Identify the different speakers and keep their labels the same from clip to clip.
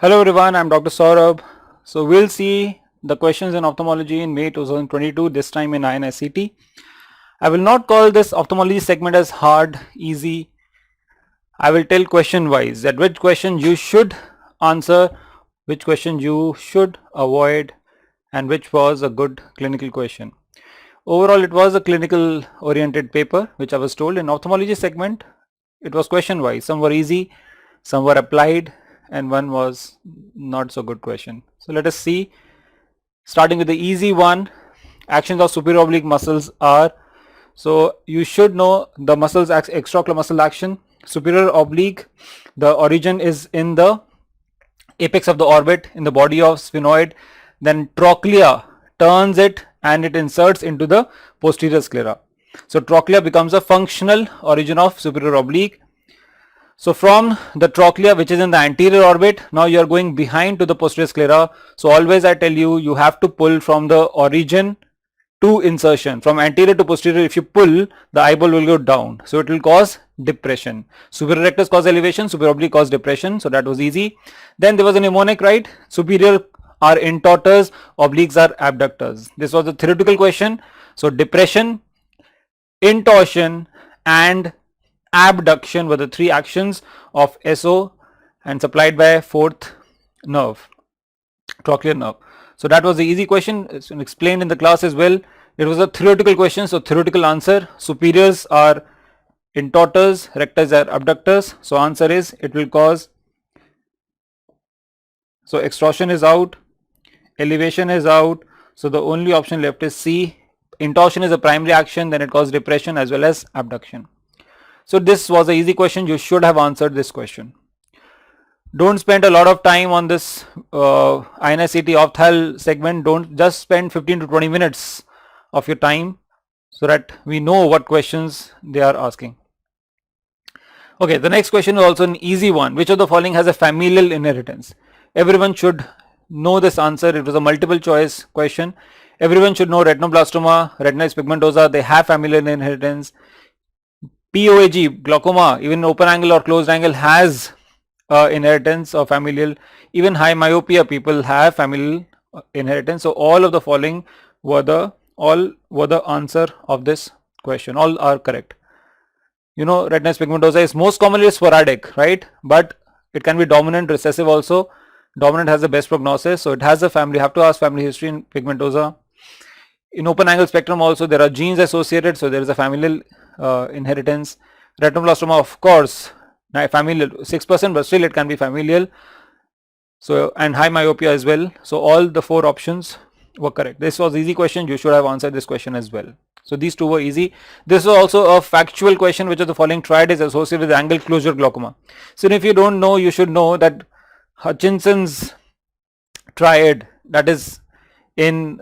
Speaker 1: Hello everyone, I'm Dr. Sourabh. So we'll see the questions in ophthalmology in May 2022, this time in INICET. I will not call this ophthalmology segment as hard, easy. I will tell question wise that which question you should answer, which question you should avoid, and which was a good clinical question. Overall, it was a clinical oriented paper, which I was told. In ophthalmology segment, it was question wise. Some were easy, some were applied, and one was not so good question. So let us see, starting with the easy one. Actions of superior oblique muscles are, so you should know the muscles, extraocular muscle action. Superior oblique, the origin is in the apex of the orbit in the body of sphenoid, then trochlea turns it and it inserts into the posterior sclera. So trochlea becomes a functional origin of superior oblique. So from the trochlea, which is in the anterior orbit, now you are going behind to the posterior sclera. So always I tell you, you have to pull from the origin to insertion. From anterior to posterior, if you pull, the eyeball will go down. So it will cause depression. Superior rectus cause elevation, superior oblique cause depression. So that was easy. Then there was a mnemonic, right? Superior are intorters, obliques are abductors. This was a theoretical question. So depression, intorsion and abduction were the three actions of SO and supplied by fourth nerve, trochlear nerve. So that was the easy question. It's explained in the class as well. It was a theoretical question, so theoretical answer: superiors are intorters, rectors are abductors. So answer is, it will cause, so extorsion is out, elevation is out, so the only option left is C. Intorsion is a primary action, then it causes depression as well as abduction. So this was an easy question. You should have answered this question. Don't spend a lot of time on this INICET opthal segment. Don't just spend 15 to 20 minutes of your time so that we know what questions they are asking. Okay, the next question is also an easy one. Which of the following has a familial inheritance? Everyone should know this answer. It was a multiple choice question. Everyone should know retinoblastoma, retinitis pigmentosa, they have familial inheritance. POAG, glaucoma, even open angle or closed angle has inheritance of familial. Even high myopia people have familial inheritance. So all of the following were the answer of this question. All are correct. You know, retinitis pigmentosa is most commonly sporadic, right? But it can be dominant, recessive also. Dominant has the best prognosis, so it has a family. You have to ask family history in pigmentosa. In open angle spectrum also there are genes associated, so there is a familial inheritance. Retinoblastoma, of course, familial 6%, but still it can be familial. So, and high myopia as well. So all the four options were correct. This was easy question. You should have answered this question as well. So these two were easy. This was also a factual question. Which of the following triad is associated with angle closure glaucoma? So if you don't know, you should know that Hutchinson's triad, that is in,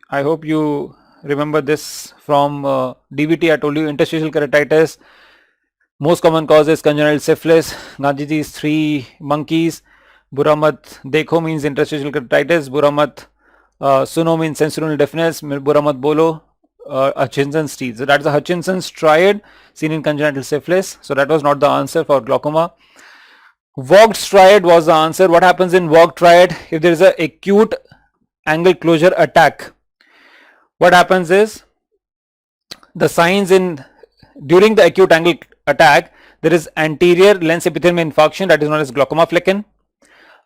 Speaker 1: I hope you remember this from DVT. I told you interstitial keratitis, most common cause is congenital syphilis, Ganji's 3 monkeys, Buramat Dekho means interstitial keratitis, Buramat Suno means sensorineural deafness, Buramat Bolo, Hutchinson's teeth. So that's the Hutchinson's triad seen in congenital syphilis. So that was not the answer for glaucoma. Vogt's triad was the answer. What happens in Vogt triad? If there is an acute angle closure attack, what happens is, the signs in during the acute angle attack, there is anterior lens epithelium infarction, that is known as glaucoma flecken.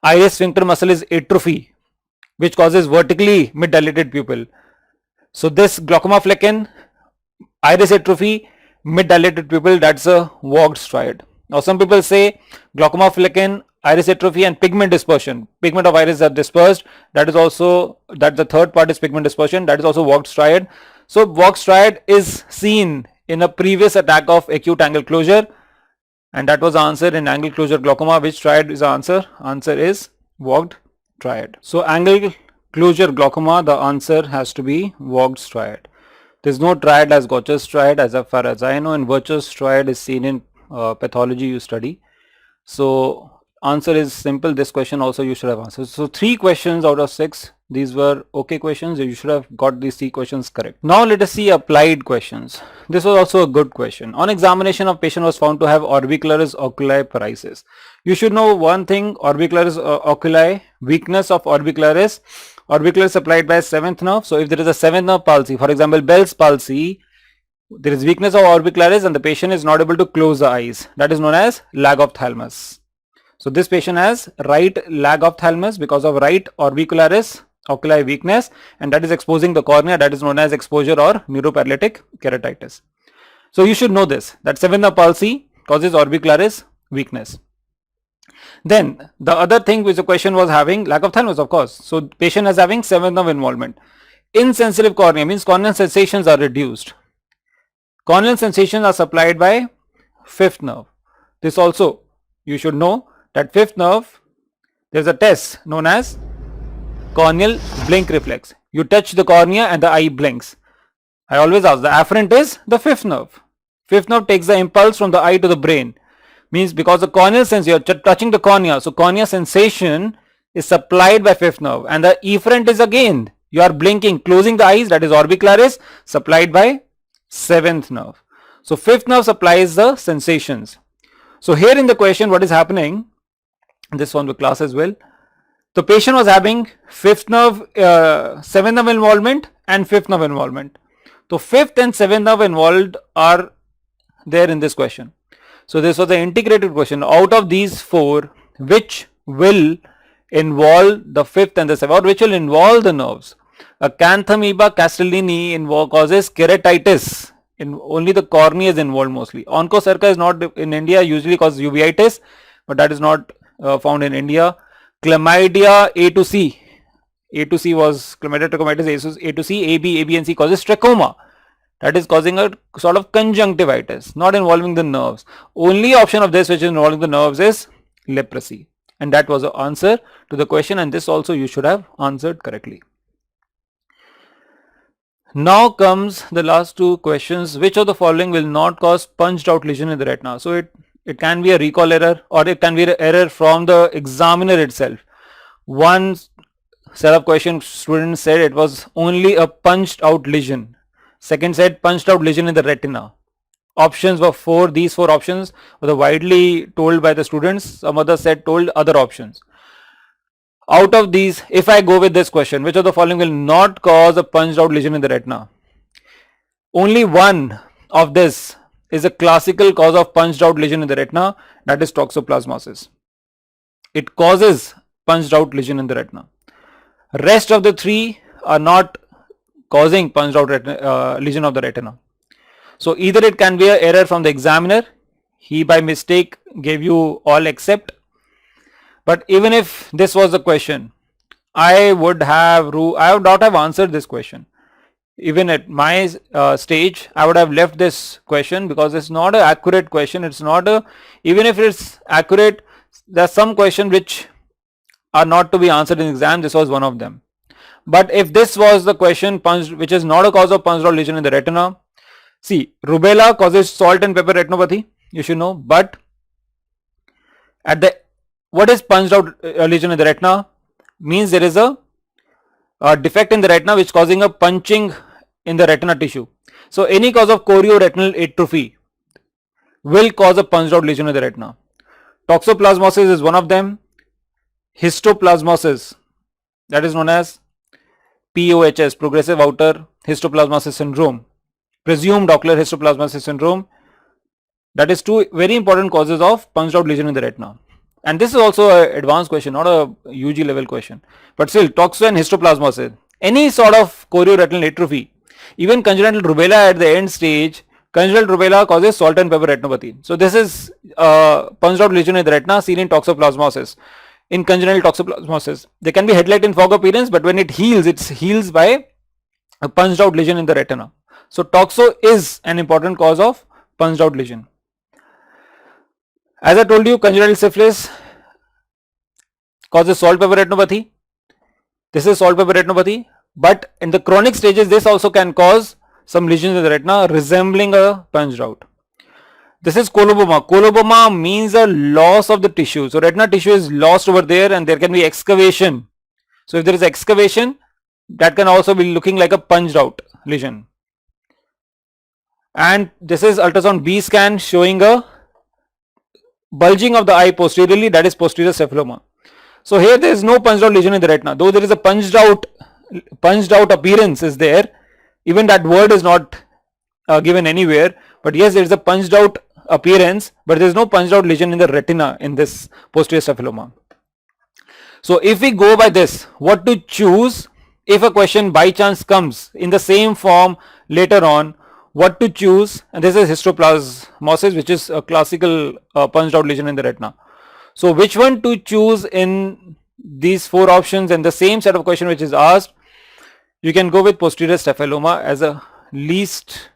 Speaker 1: Iris sphincter muscle is atrophy, which causes vertically mid dilated pupil. So this glaucoma flecken, iris atrophy, mid dilated pupil, that's a Vogt's triad. Now some people say glaucoma flecken, iris atrophy and pigment dispersion. Pigment of iris are dispersed. That is also, that the third part is pigment dispersion. That is also Vogt's triad. So Vogt's triad is seen in a previous attack of acute angle closure, and that was the answer in angle closure glaucoma. Which triad is the answer? Answer is Vogt triad. So angle closure glaucoma, the answer has to be Vogt's triad. There is no triad as Gaucher's triad as far as I know, and Virchow's triad is seen in pathology you study. So answer is simple. This question also you should have answered. So 3 questions out of 6. These were okay questions. You should have got these 3 questions correct. Now let us see applied questions. This was also a good question. On examination, a patient was found to have orbicularis oculi paresis. You should know one thing, orbicularis oculi, weakness of orbicularis. Orbicularis supplied by 7th nerve. So if there is a 7th nerve palsy, for example Bell's palsy, there is weakness of orbicularis and the patient is not able to close the eyes. That is known as lag ophthalmos. So this patient has right lag ophthalmos because of right orbicularis oculi weakness, and that is exposing the cornea. That is known as exposure or neuroparalytic keratitis. So you should know this, that 7th nerve palsy causes orbicularis weakness. Then the other thing which the question was having, lag ophthalmos, of course. So patient is having 7th nerve involvement. Insensitive cornea means corneal sensations are reduced. Corneal sensations are supplied by 5th nerve. This also you should know, that 5th nerve, there is a test known as corneal blink reflex. You touch the cornea and the eye blinks. I always ask, the afferent is the 5th nerve. 5th nerve takes the impulse from the eye to the brain. Means because the corneal sense, you are touching the cornea, so cornea sensation is supplied by 5th nerve, and the efferent is again, you are blinking, closing the eyes, that is orbicularis, supplied by 7th nerve. So 5th nerve supplies the sensations. So here in the question what is happening, this one the class as well, the patient was having 5th nerve, 7th nerve involvement and 5th nerve involvement. So 5th and 7th nerve involved are there in this question. So this was the integrated question. Out of these 4, which will involve the 5th and the 7th, or which will involve the nerves? Acanthamoeba castellini causes keratitis. Only the cornea is involved mostly. Onchocerca is not in India, usually causes uveitis, but that is not found in India. Chlamydia A to C. A to C was chlamydia trachomatis. A to C, AB and C causes trachoma. That is causing a sort of conjunctivitis, not involving the nerves. Only option of this which is involving the nerves is leprosy. And that was the answer to the question, and this also you should have answered correctly. Now comes the last 2 questions. Which of the following will not cause punched out lesion in the retina? So it can be a recall error, or it can be an error from the examiner itself. One set of questions students said it was only a punched out lesion. Second said punched out lesion in the retina. Options were 4. These 4 options were widely told by the students. Some others said told other options. Out of these, if I go with this question, which of the following will not cause a punched out lesion in the retina? Only one of this is a classical cause of punched out lesion in the retina, that is toxoplasmosis. It causes punched out lesion in the retina. Rest of the 3 are not causing punched out lesion of the retina. So either it can be an error from the examiner, he by mistake gave you all except. But even if this was the question, I would not have answered this question. Even at my stage, I would have left this question because it's not an accurate question. It's not a, even if it's accurate, there are some questions which are not to be answered in exam. This was one of them. But if this was the question, which is not a cause of punched out lesion in the retina, see, rubella causes salt and pepper retinopathy, you should know. But what is punched out lesion in the retina? Means there is a defect in the retina which causing a punching in the retina tissue. So any cause of chorioretinal atrophy will cause a punched out lesion in the retina. Toxoplasmosis is one of them. Histoplasmosis, that is known as POHS, progressive outer histoplasmosis syndrome, presumed ocular histoplasmosis syndrome. That is 2 very important causes of punched out lesion in the retina. And this is also an advanced question, not a UG level question. But still, toxo and histoplasmosis, any sort of chorioretinal atrophy, even congenital rubella at the end stage, congenital rubella causes salt and pepper retinopathy. So this is punched out lesion in the retina seen in toxoplasmosis. In congenital toxoplasmosis, there can be headlight and fog appearance, but when it heals by a punched out lesion in the retina. So toxo is an important cause of punched out lesion. As I told you, congenital syphilis causes salt pepper retinopathy. This is salt pepper retinopathy, but in the chronic stages, this also can cause some lesions in the retina resembling a punched out. This is coloboma. Coloboma means a loss of the tissue. So retinal tissue is lost over there and there can be excavation. So if there is excavation, that can also be looking like a punched out lesion. And this is ultrasound B scan showing a bulging of the eye posteriorly, that is posterior cephaloma. So here there is no punched out lesion in the retina, though there is a punched out appearance is there. Even that word is not given anywhere, but yes, there is a punched out appearance, but there is no punched out lesion in the retina in this posterior cephaloma. So if we go by this, what to choose if a question by chance comes in the same form later on, what to choose? And this is histoplasmosis, which is a classical punched out lesion in the retina. So which one to choose in these four options and the same set of question which is asked? You can go with posterior cephaloma as a least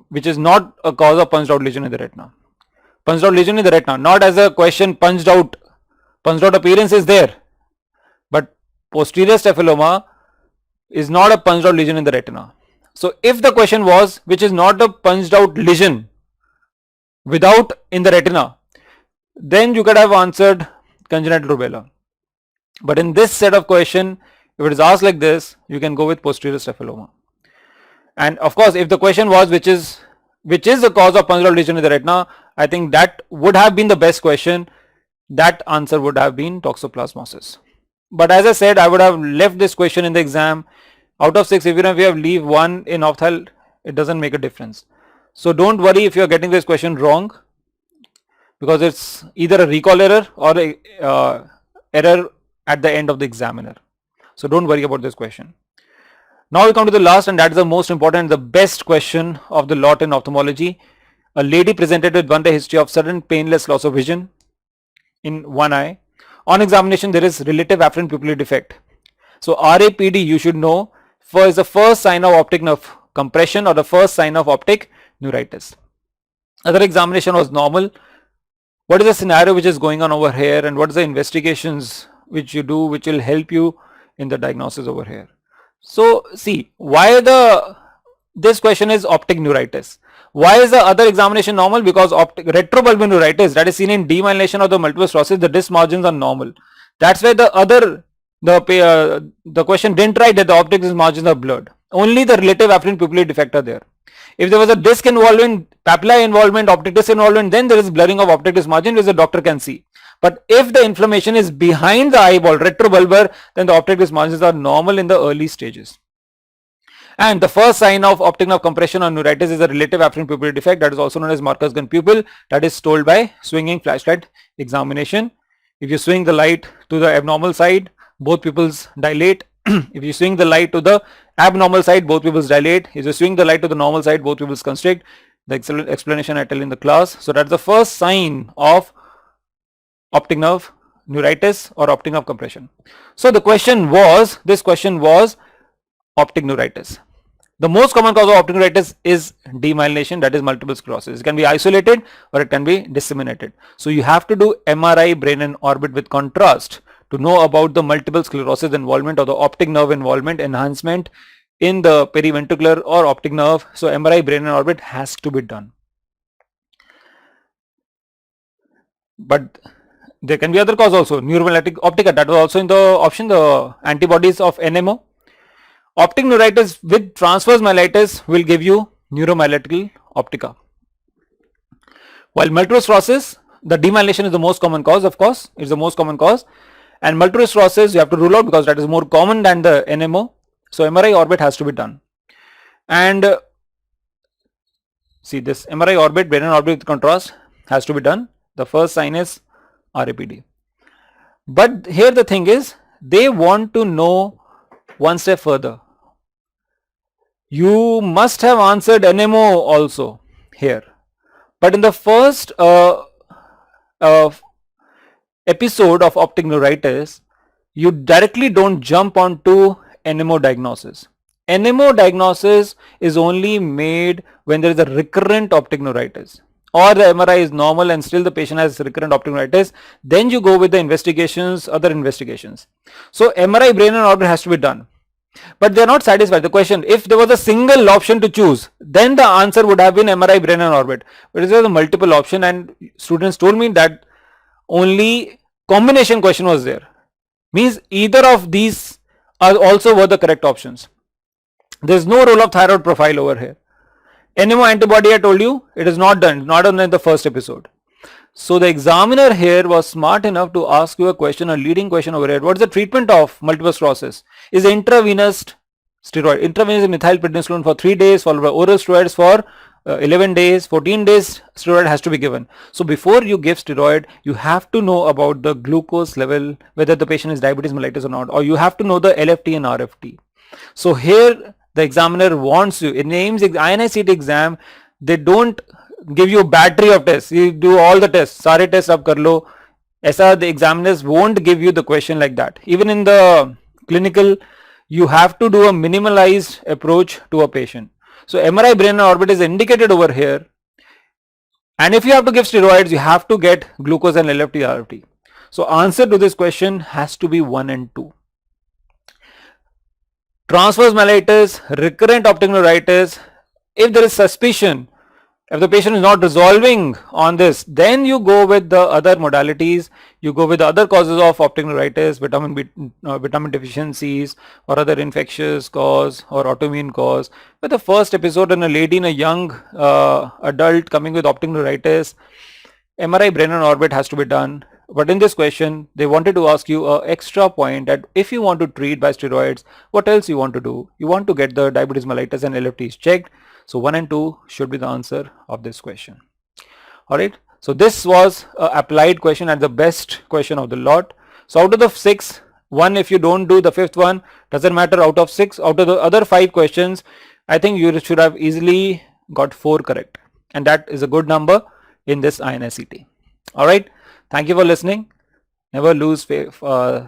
Speaker 1: which is not a cause of punched out lesion in the retina. Punched out lesion in the retina, not as a question punched out appearance is there, but posterior cephaloma is not a punched out lesion in the retina. So if the question was which is not a punched out lesion without in the retina, then you could have answered congenital rubella. But in this set of question, if it is asked like this, you can go with posterior cephaloma. And of course, if the question was which is the cause of punched out lesion in the retina, I think that would have been the best question. That answer would have been toxoplasmosis. But as I said, I would have left this question in the exam. Out of 6, even if we have leave 1 in opthal, it doesn't make a difference. So don't worry if you are getting this question wrong, because it's either a recall error or a error at the end of the examiner. So don't worry about this question. Now we come to the last, and that is the most important, the best question of the lot in ophthalmology. A lady presented with 1 day history of sudden painless loss of vision in one eye. On examination, there is relative afferent pupillary defect. So RAPD, you should know, is the first sign of optic nerve compression or the first sign of optic neuritis. Other examination was normal. What is the scenario which is going on over here, and what is the investigations which you do which will help you in the diagnosis over here? So see, why this question is optic neuritis. Why is the other examination normal? Because retrobulbar neuritis, that is seen in demyelination of the multiple sclerosis, the disc margins are normal. That's why the question didn't write that the optic disc margins are blurred. Only the relative afferent pupillary defect are there. If there was a disc involvement, papillae involvement, optic disc involvement, then there is blurring of optic disc margin which the doctor can see. But if the inflammation is behind the eyeball, retrobulbar, then the optic disc margins are normal in the early stages. And the first sign of optic nerve compression or neuritis is a relative afferent pupillary defect, that is also known as Marcus gun pupil, that is told by swinging flashlight examination. If you swing the light to the abnormal side, both pupils dilate. If you swing the light to the abnormal side, both pupils dilate. If you swing the light to the normal side, both pupils constrict. The explanation I tell in the class. So that's the first sign of optic nerve neuritis or optic nerve compression. So this question was optic neuritis. The most common cause of optic neuritis is demyelination, that is multiple sclerosis. It can be isolated or it can be disseminated. So you have to do MRI brain and orbit with contrast to know about the multiple sclerosis involvement or the optic nerve involvement enhancement in the periventricular or optic nerve. So MRI brain and orbit has to be done. But there can be other cause also, neuromelodic optica, that was also in the option, the antibodies of NMO. Optic neuritis with transverse myelitis will give you neuromyelitic optica. While multiple sclerosis, the demyelination is the most common cause, of course, it's the most common cause. And multiple sclerosis you have to rule out because that is more common than the NMO. So MRI orbit has to be done. And see, this MRI orbit, brain and orbit with contrast has to be done. The first sign is RAPD. But here the thing is, they want to know one step further. You must have answered NMO also here. But in the first episode of optic neuritis, you directly don't jump onto NMO diagnosis. NMO diagnosis is only made when there is a recurrent optic neuritis, or the MRI is normal and still the patient has recurrent optic neuritis. Then you go with the investigations, other investigations. So MRI brain and orbit has to be done. But they are not satisfied. The question, if there was a single option to choose, then the answer would have been MRI brain and orbit. But there was a multiple option, and students told me that only combination question was there. Means either of these are also were the correct options. There is no role of thyroid profile over here. NMO antibody, I told you, it is not done in the first episode. So the examiner here was smart enough to ask you a question, a leading question over here. What is the treatment of multiple sclerosis? Is intravenous steroid, intravenous methylprednisolone for 3 days, followed by oral steroids for 11 days, 14 days steroid has to be given. So before you give steroid, you have to know about the glucose level, whether the patient is diabetes mellitus or not, or you have to know the LFT and RFT. So here the examiner wants you, in names INICET exam, they don't give you a battery of tests, you do all the tests, sare tests ab kar lo. Aisa the examiners won't give you the question like that. Even in the clinical, you have to do a minimalized approach to a patient. So MRI brain and orbit is indicated over here, and if you have to give steroids, you have to get glucose and LFT RFT. So answer to this question has to be 1 and 2. Transverse mellitus, recurrent optic neuritis, if there is suspicion, if the patient is not resolving on this, then you go with the other modalities, you go with the other causes of optic neuritis, vitamin deficiencies or other infectious cause or autoimmune cause. But the first episode in a lady in a young adult coming with optic neuritis, MRI brain and orbit has to be done. But in this question, they wanted to ask you an extra point that if you want to treat by steroids, what else you want to do? You want to get the diabetes mellitus and LFTs checked. So 1 and 2 should be the answer of this question. Alright, so this was an applied question and the best question of the lot. So out of the 6, 1 if you don't do the 5th one, doesn't matter. Out of 6, out of the other 5 questions, I think you should have easily got 4 correct. And that is a good number in this INICET. Alright, thank you for listening. Never lose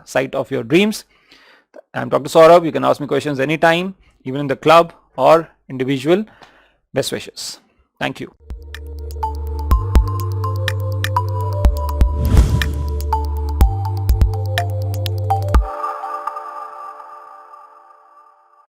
Speaker 1: sight of your dreams. I'm Dr. Sourabh. You can ask me questions anytime, even in the club or individual. Best wishes. Thank you.